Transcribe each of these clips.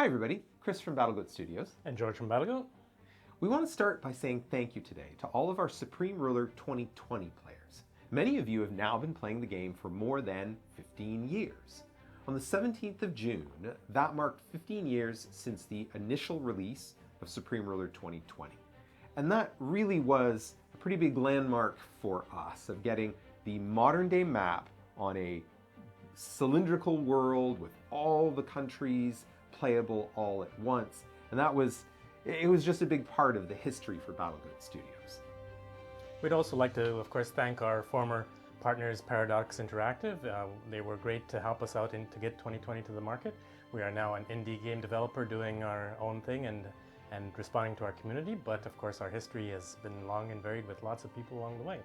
Hi everybody, Chris from BattleGoat Studios. And George from BattleGoat. We want to start by saying thank you today to all of our Supreme Ruler 2020 players. Many of you have now been playing the game for more than 15 years. On the 17th of June, that marked 15 years since the initial release of Supreme Ruler 2020. And that really was a pretty big landmark for us of getting the modern day map on a cylindrical world with all the countries playable all at once. And it was just a big part of the history for BattleGoat Studios. We'd also like to, of course, thank our former partners, Paradox Interactive. They were great to help us out to get 2020 to the market. We are now an indie game developer doing our own thing and responding to our community, but of course our history has been long and varied with lots of people along the way.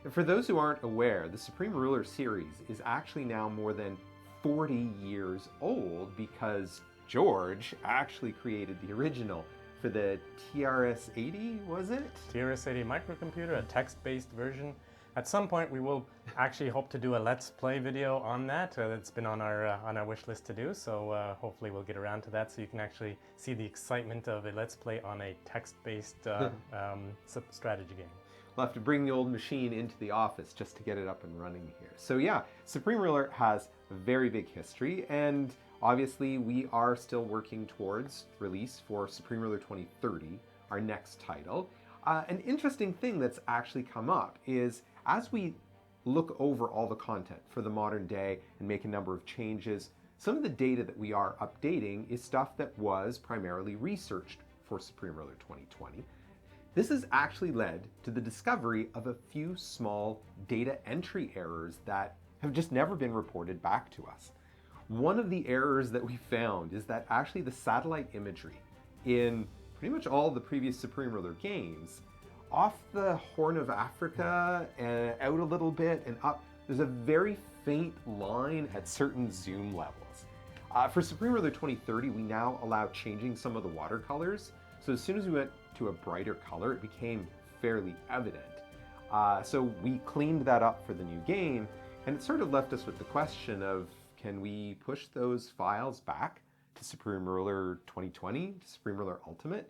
And for those who aren't aware, the Supreme Ruler series is actually now more than 40 years old because George actually created the original for the TRS-80, was it? TRS-80 microcomputer, a text-based version. At some point we will actually hope to do a Let's Play video on that. It's been on our wish list to do, so hopefully we'll get around to that so you can actually see the excitement of a Let's Play on a text-based strategy game. We'll have to bring the old machine into the office just to get it up and running here. So yeah, Supreme Ruler has a very big history, and obviously we are still working towards release for Supreme Ruler 2030, our next title. An interesting thing that's actually come up is as we look over all the content for the modern day and make a number of changes, some of the data that we are updating is stuff that was primarily researched for Supreme Ruler 2020. This has actually led to the discovery of a few small data entry errors that have just never been reported back to us. One of the errors that we found is that actually the satellite imagery in pretty much all the previous Supreme Ruler games, off the Horn of Africa and out a little bit and up, there's a very faint line at certain zoom levels. For Supreme Ruler 2030, we now allow changing some of the watercolors. So as soon as we went to a brighter color, it became fairly evident. So we cleaned that up for the new game, and it sort of left us with the question of, can we push those files back to Supreme Ruler 2020, to Supreme Ruler Ultimate?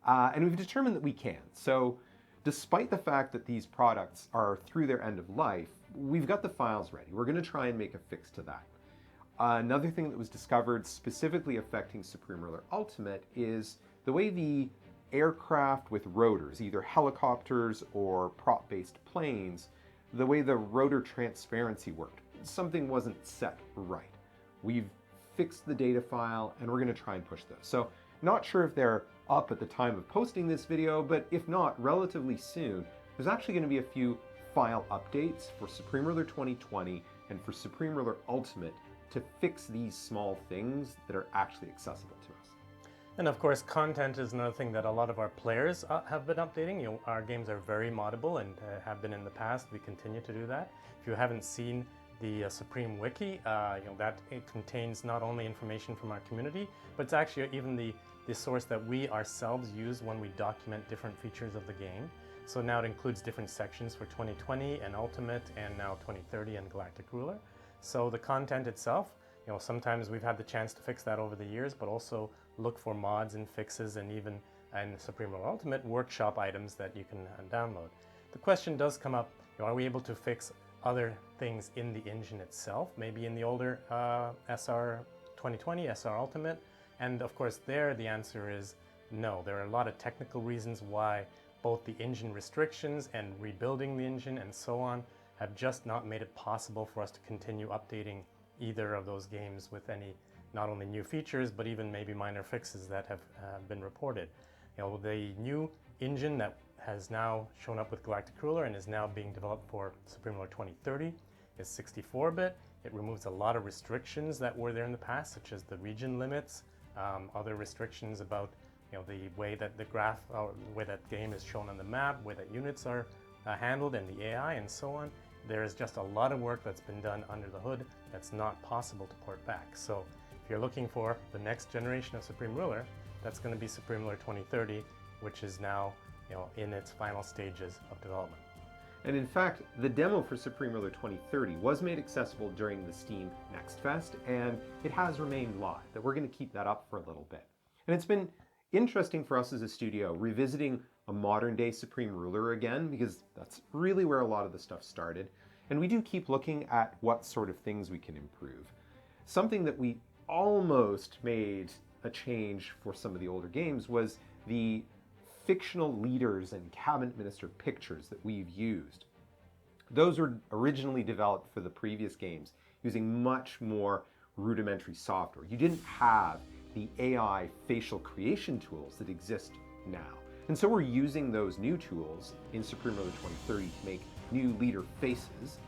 And we've determined that we can. So despite the fact that these products are through their end of life, we've got the files ready. We're going to try and make a fix to that. Another thing that was discovered specifically affecting Supreme Ruler Ultimate is the way the aircraft with rotors, either helicopters or prop-based planes, the way the rotor transparency worked. Something wasn't set right. We've fixed the data file and we're going to try and push those. So not sure if they're up at the time of posting this video, but if not, relatively soon, there's actually going to be a few file updates for Supreme Ruler 2020 and for Supreme Ruler Ultimate to fix these small things that are actually accessible to us. And of course, content is another thing that a lot of our players have been updating. Our games are very moddable and have been in the past. We continue to do that. If you haven't seen the Supreme Wiki, that it contains not only information from our community, but it's actually even the source that we ourselves use when we document different features of the game. So now it includes different sections for 2020 and Ultimate, and now 2030 and Galactic Ruler. So the content itself, sometimes we've had the chance to fix that over the years, but also look for mods and fixes and even in Supreme Ruler Ultimate workshop items that you can download. The question does come up, are we able to fix other things in the engine itself, maybe in the older SR 2020, SR Ultimate? And of course there the answer is no. There are a lot of technical reasons why both the engine restrictions and rebuilding the engine and so on have just not made it possible for us to continue updating either of those games with any not only new features but even maybe minor fixes that have been reported. The new engine that has now shown up with Galactic Ruler and is now being developed for Supreme Ruler 2030 is 64-bit. It removes a lot of restrictions that were there in the past, such as the region limits, other restrictions about the way that the graph or the way that game is shown on the map, way that units are handled and the AI and so on. There is just a lot of work that's been done under the hood that's not possible to port back. So if you're looking for the next generation of Supreme Ruler, that's going to be Supreme Ruler 2030, which is now in its final stages of development. And in fact, the demo for Supreme Ruler 2030 was made accessible during the Steam Next Fest, and it has remained live, that we're going to keep that up for a little bit. And it's been interesting for us as a studio revisiting a modern day Supreme Ruler again, because that's really where a lot of the stuff started. And we do keep looking at what sort of things we can improve. Something that we almost made a change for some of the older games was the fictional leaders and cabinet minister pictures that we've used. Those were originally developed for the previous games using much more rudimentary software. You didn't have the AI facial creation tools that exist now. And so we're using those new tools in Supreme Ruler 2030 to make new leader faces.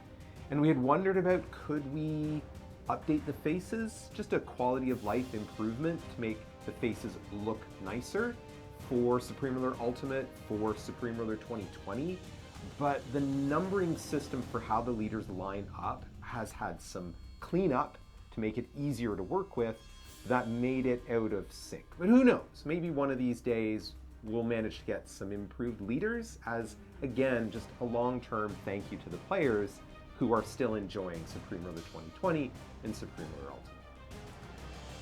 And we had wondered about, could we update the faces? Just a quality of life improvement to make the faces look nicer for Supreme Ruler Ultimate, for Supreme Ruler 2020. But the numbering system for how the leaders line up has had some cleanup to make it easier to work with that made it out of sync. But who knows? Maybe one of these days we'll manage to get some improved leaders as, again, just a long-term thank you to the players who are still enjoying Supreme Ruler 2020 and Supreme Ruler Ultimate.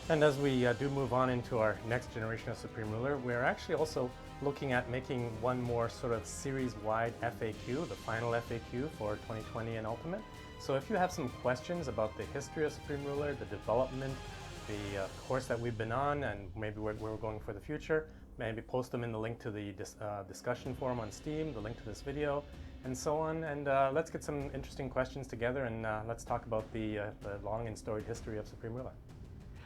And as we do move on into our next generation of Supreme Ruler, we're actually also looking at making one more sort of series-wide FAQ, the final FAQ for 2020 and Ultimate. So if you have some questions about the history of Supreme Ruler, the development, the course that we've been on, and maybe where we're going for the future, maybe post them in the link to the discussion forum on Steam, the link to this video, and so on. And let's get some interesting questions together, and let's talk about the long and storied history of Supreme Ruler.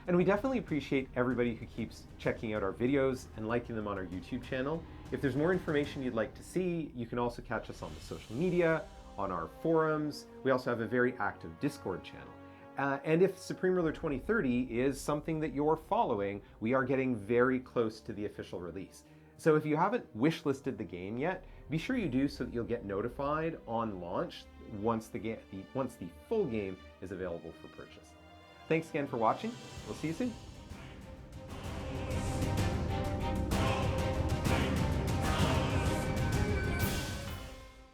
And we definitely appreciate everybody who keeps checking out our videos and liking them on our YouTube channel. If there's more information you'd like to see, you can also catch us on the social media, on our forums. We also have a very active Discord channel. And if Supreme Ruler 2030 is something that you're following, we are getting very close to the official release. So if you haven't wishlisted the game yet, be sure you do so that you'll get notified on launch once the full game is available for purchase. Thanks again for watching. We'll see you soon.